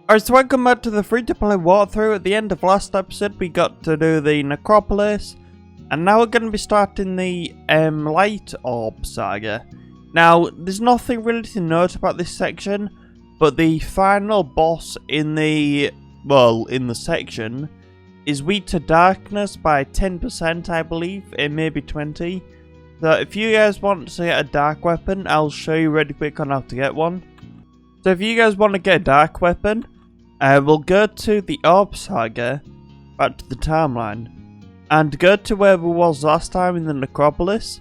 Alright, so welcome back to the free-to-play walkthrough. At the end of last episode, we got to do the necropolis, and now we're going to be starting the light orb saga. Now, there's nothing really to note about this section, but the final boss in the section is weak to darkness by 10%, I believe. It may be 20. So if you guys want to get a dark weapon, I'll show you really quick on how to get one. So if you guys want to get a dark weapon, we'll go to the Orb Saga, back to the timeline, and go to where we was last time in the necropolis.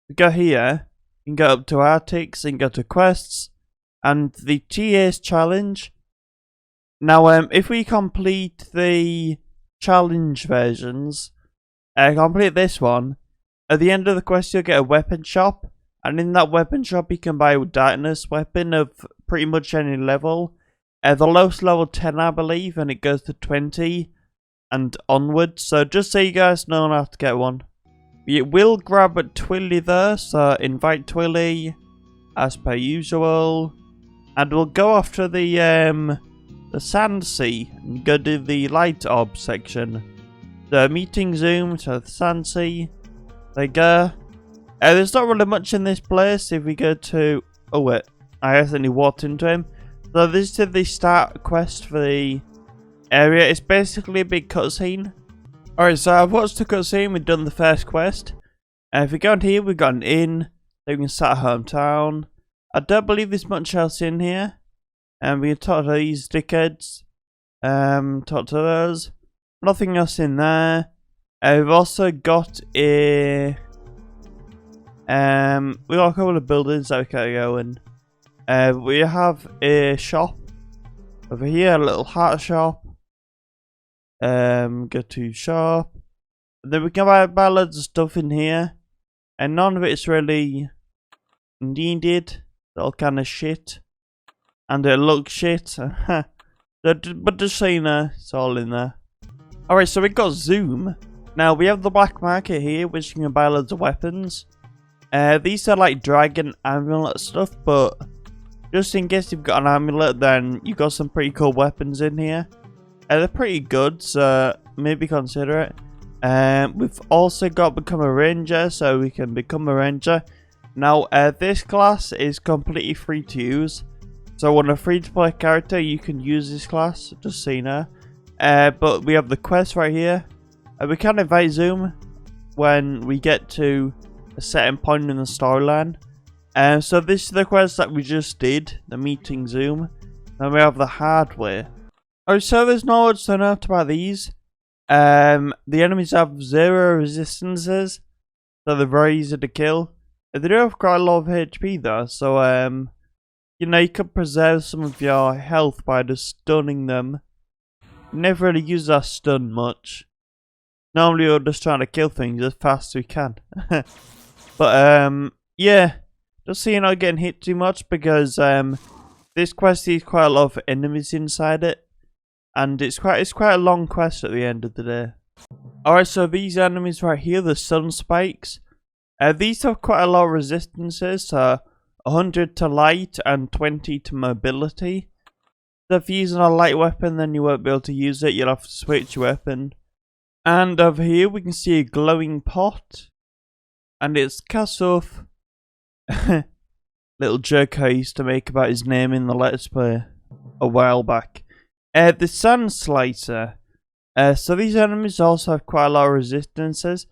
We go here, and go up to Arctics, and go to quests, and the TA's challenge. Now, if we complete the challenge versions, complete this one, at the end of the quest you'll get a weapon shop, and in that weapon shop you can buy a darkness weapon of pretty much any level. The lowest level 10 I believe, and it goes to 20 and onwards, so just so you guys know how to get one. We will grab a Twilly there, so invite Twilly as per usual, and we'll go after the Sand Sea and go to the light orb section. The meeting zoom to the Sand Sea. There you go. There's not really much in this place. If we go to... oh wait, I accidentally walked into him. So this is the start quest for the area. It's basically a big cutscene. Alright, so I've watched the cutscene, we've done the first quest. If we go in here, we've got an inn. Then we can start a hometown. I don't believe there's much else in here. And we can talk to these dickheads. Talk to those. Nothing else in there. We've also got a... we've got a couple of buildings that we can go in. We have a shop over here, a little hat shop. Go to shop. And then we can buy loads of stuff in here, and none of it's really needed. It's all kind of shit, and it looks shit. But just so you know, it's all in there. Alright, so we got Zoom. Now we have the black market here, which you can buy loads of weapons. These are like dragon amulet stuff, but just in case you've got an amulet, then you've got some pretty cool weapons in here. They're pretty good, so maybe consider it. We've also got Become a Ranger, so we can become a Ranger. Now, this class is completely free to use. So on a free-to-play character, you can use this class, just so you know. But we have the quest right here. We can invite Zoom when we get to a certain point in the storyline. So this is the quest that we just did, the meeting Zoom. Then we have the hardware. Oh, so there's no much to note about these. The enemies have 0 resistances, so they're very easy to kill. They do have quite a lot of HP though, so you know, you could preserve some of your health by just stunning them. You never really use that stun much. Normally we're just trying to kill things as fast as we can. But yeah. Just so you're not getting hit too much, because this quest has quite a lot of enemies inside it, and it's quite a long quest at the end of the day. Alright, so these enemies right here, the sun spikes, these have quite a lot of resistances, so 100 to light and 20 to mobility. So if you're using a light weapon, then you won't be able to use it, you'll have to switch your weapon. And over here we can see a glowing pot, and it's Kasuf. Little joke I used to make about his name in the Let's Play a while back. The Sand Slicer. So these enemies also have quite a lot of resistances.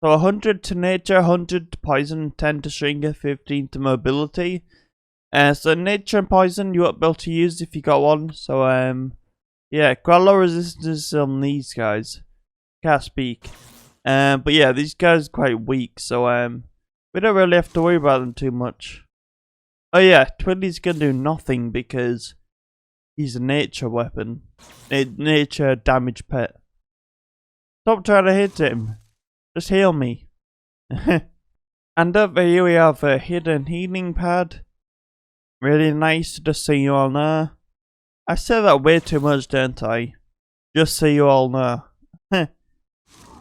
So 100 to nature, 100 to poison, 10 to shrinker, 15 to mobility. So nature and poison you won't be able to use if you got one. So yeah, quite a lot of resistance on these guys. Can't speak. But yeah, these guys are quite weak, so we don't really have to worry about them too much. Oh yeah, Twilly's gonna do nothing because he's a nature weapon. Nature damage pet. Stop trying to hit him. Just heal me. And over here we have a hidden healing pad. Really nice, just so you all know. I say that way too much, don't I? Just so you all know.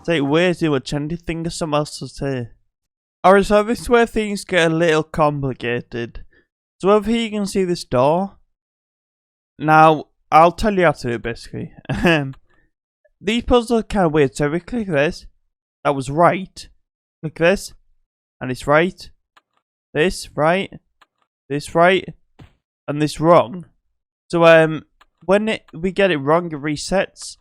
Say way too much, anything someone else to say. Alright, so this is where things get a little complicated. So over here you can see this door. Now, I'll tell you how to do it basically. These puzzles are kind of weird. So we click this. That was right. Click this. And it's right. This right. This right. And this wrong. So when we get it wrong, it resets.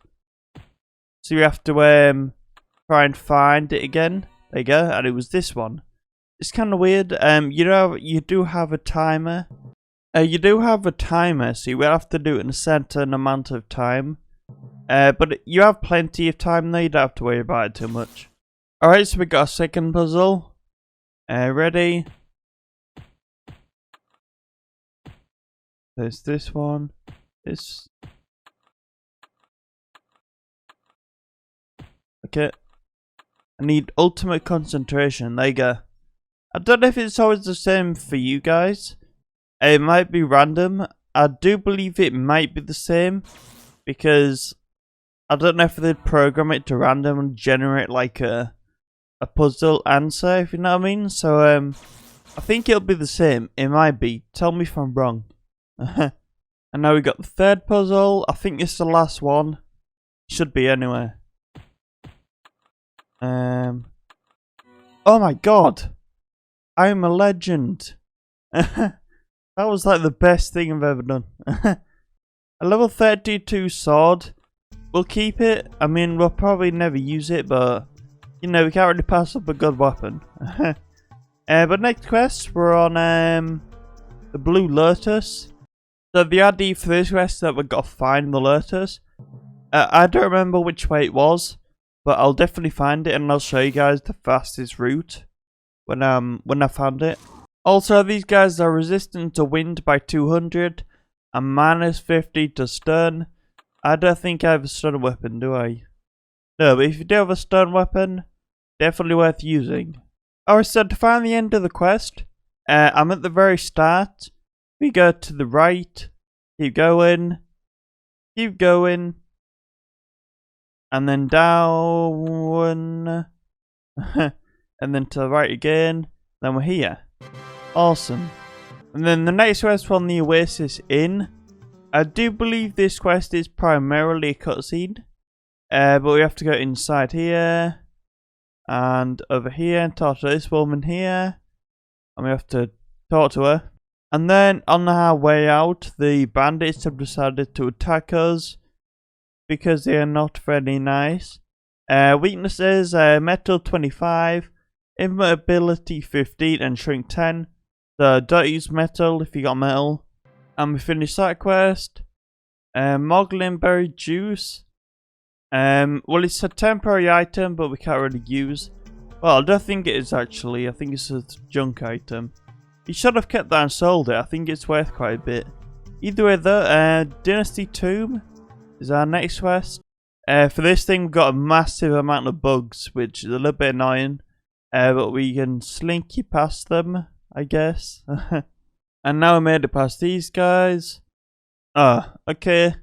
So you have to try and find it again. There you go. And it was this one. It's kind of weird. You do have a timer. You do have a timer, so you will have to do it in a certain amount of time. But you have plenty of time there, you don't have to worry about it too much. Alright, so we got a second puzzle. Ready? There's this one. This. Okay. I need ultimate concentration. There you go. I don't know if it's always the same for you guys. It might be random. I do believe it might be the same. Because I don't know if they'd program it to random and generate like a puzzle answer, if you know what I mean. So I think it'll be the same. It might be. Tell me if I'm wrong. And now we got the third puzzle. I think it's the last one. Should be anyway. Oh my god. I'm a legend. That was like the best thing I've ever done. A level 32 sword. We'll keep it. I mean, we'll probably never use it, but you know, we can't really pass up a good weapon. But next quest, we're on the blue lotus. So the idea for this quest is that we've got to find the lotus. I don't remember which way it was, but I'll definitely find it and I'll show you guys the fastest route when I found it. Also, these guys are resistant to wind by 200 and minus 50 to stun. I don't think I have a stun weapon, do I? No, but if you do have a stun weapon, definitely worth using. Alright, so to find the end of the quest, I'm at the very start. We go to the right, keep going, and then down, and then to the right again, then we're here. Awesome. And then the next quest from the Oasis Inn. I do believe this quest is primarily a cutscene, but we have to go inside here, and over here, and talk to this woman here, and we have to talk to her. And then on our way out, the bandits have decided to attack us, because they are not very nice. Weaknesses, metal 25, immobility 15, and shrink 10. So don't use metal if you got metal. And we finished that quest. Moglin berry juice. Well, it's a temporary item, but we can't really use. Well, I don't think it is actually. I think it's a junk item. You should have kept that and sold it. I think it's worth quite a bit. Either way though, Dynasty Tomb is our next quest. For this thing, we've got a massive amount of bugs, which is a little bit annoying. But we can slinky past them, I guess. And now I made it past these guys. Ah, okay.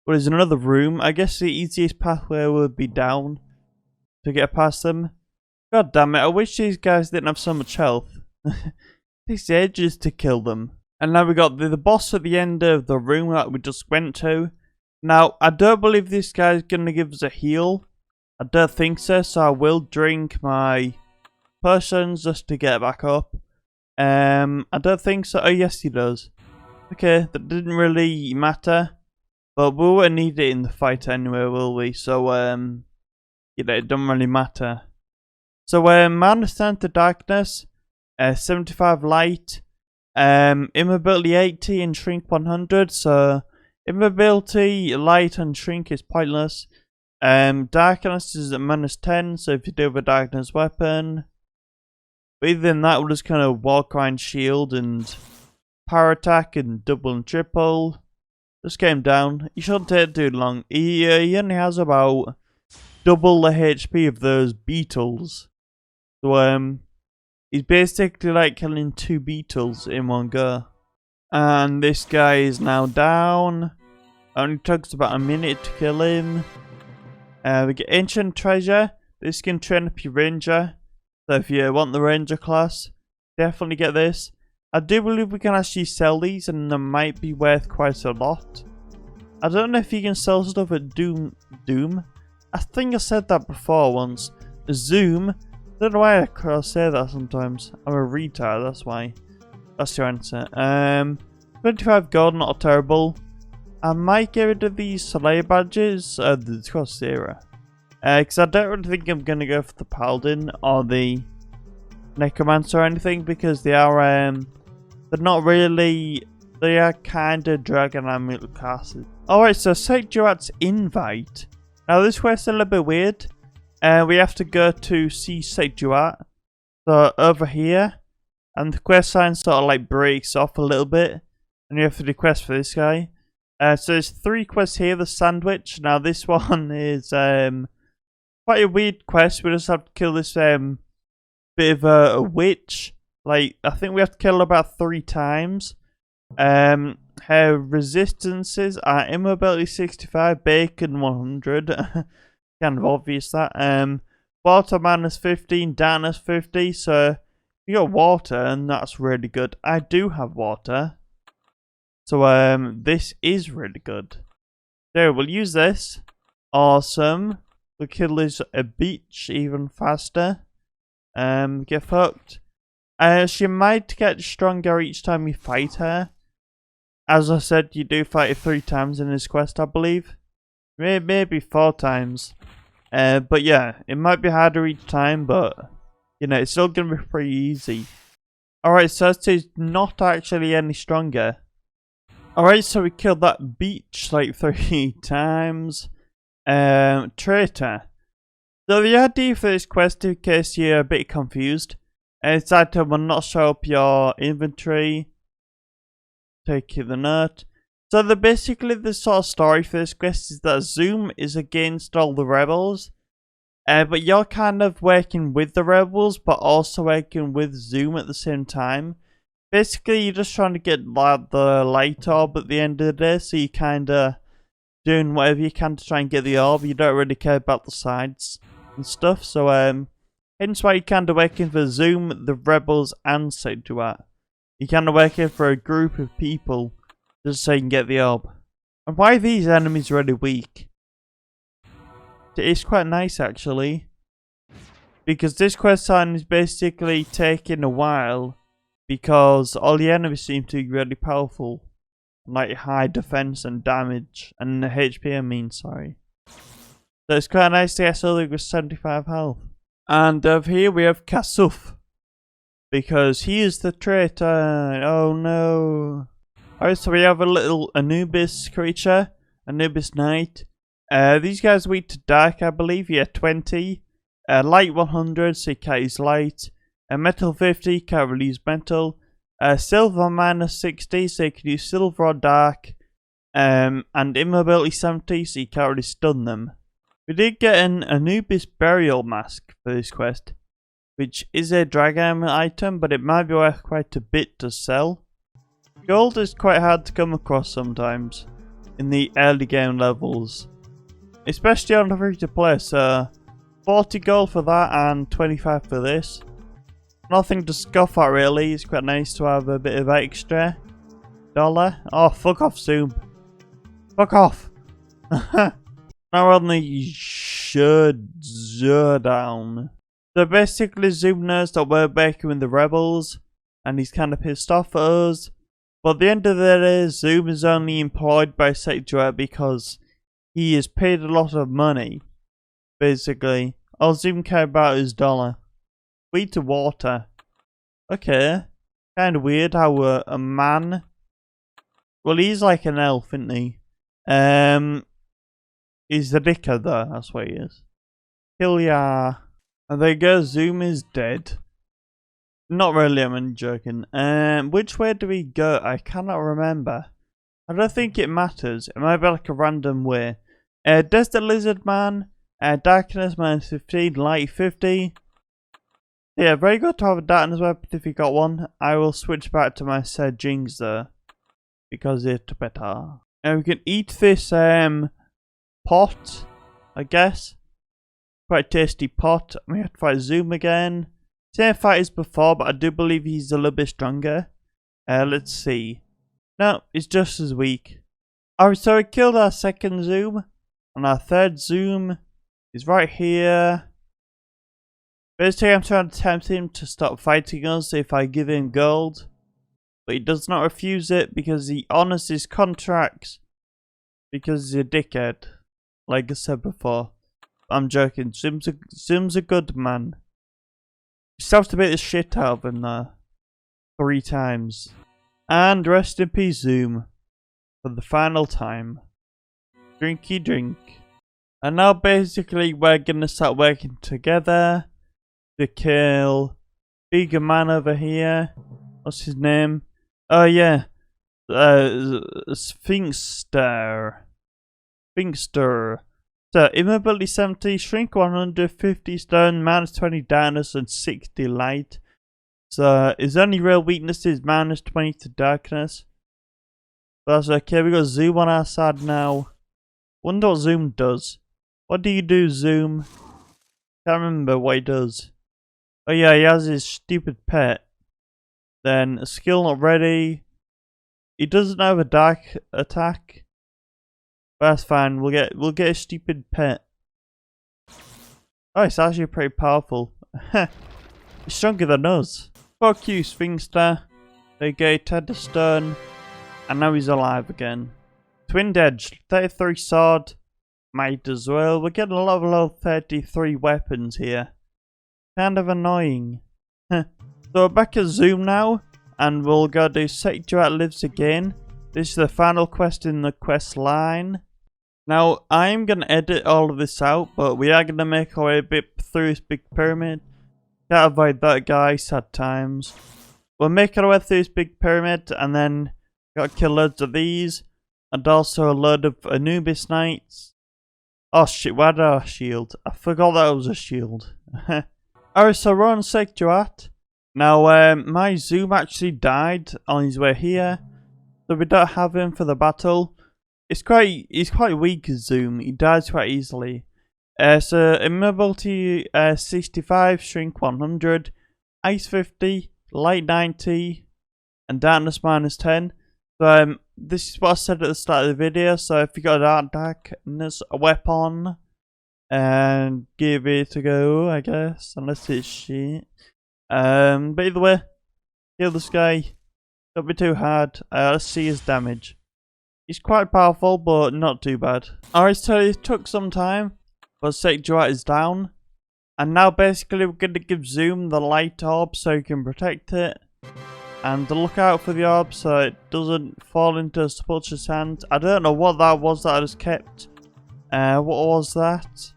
Well, there's another room. I guess the easiest pathway would be down to get past them. God damn it, I wish these guys didn't have so much health. It takes ages to kill them. And now we got the boss at the end of the room that we just went to. Now, I don't believe this guy's going to give us a heal. I don't think so, so I will drink my potions just to get back up. I don't think so. Oh, yes, he does. Okay, that didn't really matter. But we won't need it in the fight anyway, will we? So, you know, it doesn't really matter. So, mana stand to darkness, 75 light, immobility 80 and shrink 100. So, immobility, light, and shrink is pointless. Darkness is at minus 10, so if you do have a darkness weapon. But either than that, we'll just kind of walk around shield and power attack and double and triple. Just get him down. He shouldn't take too long. He only has about double the HP of those beetles. So he's basically like killing 2 beetles in one go. And this guy is now down. Only takes about a minute to kill him. We get ancient treasure. This can train up your ranger. So if you want the ranger class, definitely get this. I do believe we can actually sell these and they might be worth quite a lot. I don't know if you can sell stuff at Doom. I think I said that before once. Zoom. I don't know why I say that sometimes. I'm a retard, that's why. That's your answer. 25 gold, not terrible. I might get rid of these Slayer badges. It's cost 0. Because I don't really think I'm going to go for the Paladin or the Necromancer or anything. Because they are, they're not really, they are kind of Dragon Amulet classes. Alright, so Saint Duat's invite. Now this quest is a little bit weird. We have to go to see Saint Duat. So over here. And the quest sign sort of like breaks off a little bit. And you have to do quest for this guy. So there's 3 quests here. The sandwich. Now this one is quite a weird quest. We just have to kill this bit of a witch. Like I think we have to kill her about 3 times. Her resistances are immobility 65, bacon 100. Kind of obvious that. Water minus 15, darkness 50. So you got water, and that's really good. I do have water. So this is really good. There, we'll use this. Awesome. We'll kill this beach even faster. Get fucked. She might get stronger each time you fight her. As I said, you do fight her 3 times in this quest, I believe. Maybe 4 times. But yeah, it might be harder each time, but you know, it's still gonna be pretty easy. Alright, so she's not actually any stronger. Alright, so we killed that beach like 3 times. Traitor. So the idea for this quest, in case you're a bit confused, is that it will not show up your inventory. Take the note. So basically the sort of story for this quest is that Zoom is against all the rebels. But you're kind of working with the rebels, but also working with Zoom at the same time. Basically, you're just trying to get like the light orb at the end of the day, so you kind of doing whatever you can to try and get the orb. You don't really care about the sides and stuff, so hence why you're kind of working for Zoom, the rebels, and Saint Duat. You're kind of working for a group of people just so you can get the orb. And why are these enemies really weak? It's quite nice actually, because this quest line is basically taking a while because all the enemies seem to be really powerful, like high defense and damage, and HP I mean, sorry. So it's quite nice to get something with 75 health. And over here we have Kasuf, because he is the traitor. Oh no. Alright, so we have a little Anubis creature, Anubis Knight. These guys are weak to dark, I believe. Yeah, 20. Light 100, so you can't use light. Metal 50, can't really use metal. Silver minus 60, so you can use silver or dark. And immobility 70, so you can't really stun them. We did get an Anubis burial mask for this quest, which is a dragon item, but it might be worth quite a bit to sell. Gold is quite hard to come across sometimes in the early game levels. Especially on the free to play, so 40 gold for that and 25 for this. Nothing to scoff at really, it's quite nice to have a bit of extra. $1. Oh, fuck off Zoom. Fuck off. Now we're on the showdown. So basically Zoom knows that we're working with the rebels, and he's kind of pissed off at us. But at the end of the day, Zoom is only employed by Saint Duat because he is paid a lot of money, basically. All Zoom care about is $1. Weed to water. Okay. Kind of weird how a man... Well, he's like an elf, isn't he? He's the dicker though, that's what he is. Kill ya. And there you go, Zoom is dead. Not really, I'm joking. Which way do we go? I cannot remember. I don't think it matters. It might be like a random way. Desert Lizard Man. Darkness minus 15. Light 50. Yeah, very good to have a darkness weapon if you got one. I will switch back to my Jings though, because it's better. And we can eat this pot, I guess. Quite tasty pot. We have to fight Zoom again. Same fight as before, but I do believe he's a little bit stronger. Let's see. No, he's just as weak. Alright, so we killed our second zoom. And our third zoom is right here. Basically, I'm trying to tempt him to stop fighting us if I give him gold. But he does not refuse it because he honors his contracts. Because he's a dickhead. Like I said before. I'm joking. Zoom's a good man. He still have to beat the shit out of him there. 3 times. And rest in peace, Zoom. For the final time. Drinky drink. And now basically we're gonna start working together to kill bigger man over here. What's his name? Oh yeah. Sphinxster. So immobility 70, shrink 100, 50 stone, minus 20 darkness and 60 light. So his only real weakness is minus 20 to darkness. That's okay, we got Zoom on our side now. Wonder what Zoom does. What do you do, Zoom? Can't remember what he does. Oh yeah, he has his stupid pet. Then a skill not ready. He doesn't have a dark attack. But that's fine. We'll get a stupid pet. Oh, it's actually pretty powerful. He's stronger than us. Fuck you, Sphinxster. They gave Ted the stone. And now he's alive again. Twin edge, 33 sword. Might as well. We're getting a lot of level 33 weapons here. Kind of annoying. So we're back at Zoom now. And we'll go do Secturat Lives again. This is the final quest in the quest line. Now, I'm going to edit all of this out. But we are going to make our way a bit through this big pyramid. Can't avoid that, guys. Sad times. We'll make our way through this big pyramid. And then got to kill loads of these. And also a load of Anubis Knights. Oh shit, why did I have a shield? I forgot that was a shield. Alright, so we're on Secturat. Now, my Zoom actually died on his way here. So we don't have him for the battle. He's quite weak, Zoom. He dies quite easily. So, immobility 65, shrink 100, ice 50, light 90, and darkness minus 10. So, this is what I said at the start of the video. So if you got a darkness weapon, and give it a go, I guess, unless it's shit. But either way, kill this guy. Don't be too hard. Let's see his damage. He's quite powerful, but not too bad. Alright, so it took some time, but Secturat is down, and now basically we're going to give Zoom the light orb so he can protect it. And to look out for the orb so it doesn't fall into Sepulchre's hands. I don't know what that was that I just kept. What was that?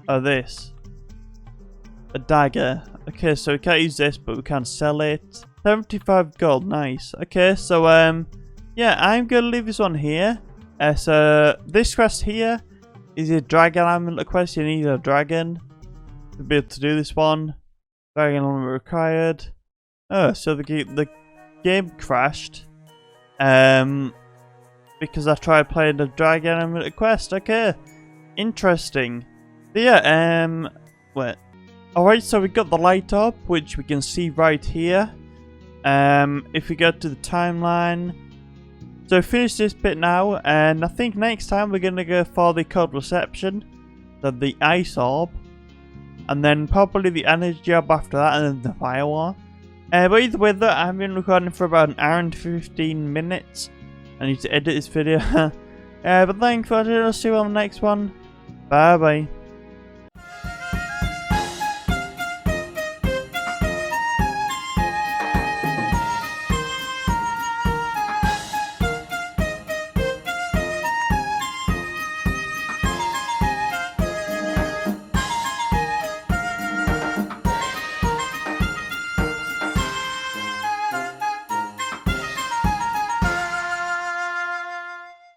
Oh, this. A dagger. Okay, so we can't use this, but we can sell it. 75 gold, nice. Okay, so yeah, I'm gonna leave this one here. So this quest here is a dragon amulet quest. You need a dragon to be able to do this one. Dragon element required. Oh, so the game crashed. Because I tried playing the dragon element quest. Okay, interesting. But yeah, wait. Alright, so we got the light up, which we can see right here. If we go to the timeline. So finish this bit now, and I think next time we're gonna go for the cold reception, then the ice orb. And then probably the energy orb after that, and then the fire war. But either way though, I've been recording for about an hour and 15 minutes. I need to edit this video. But thanks for watching, I'll see you on the next one. Bye bye.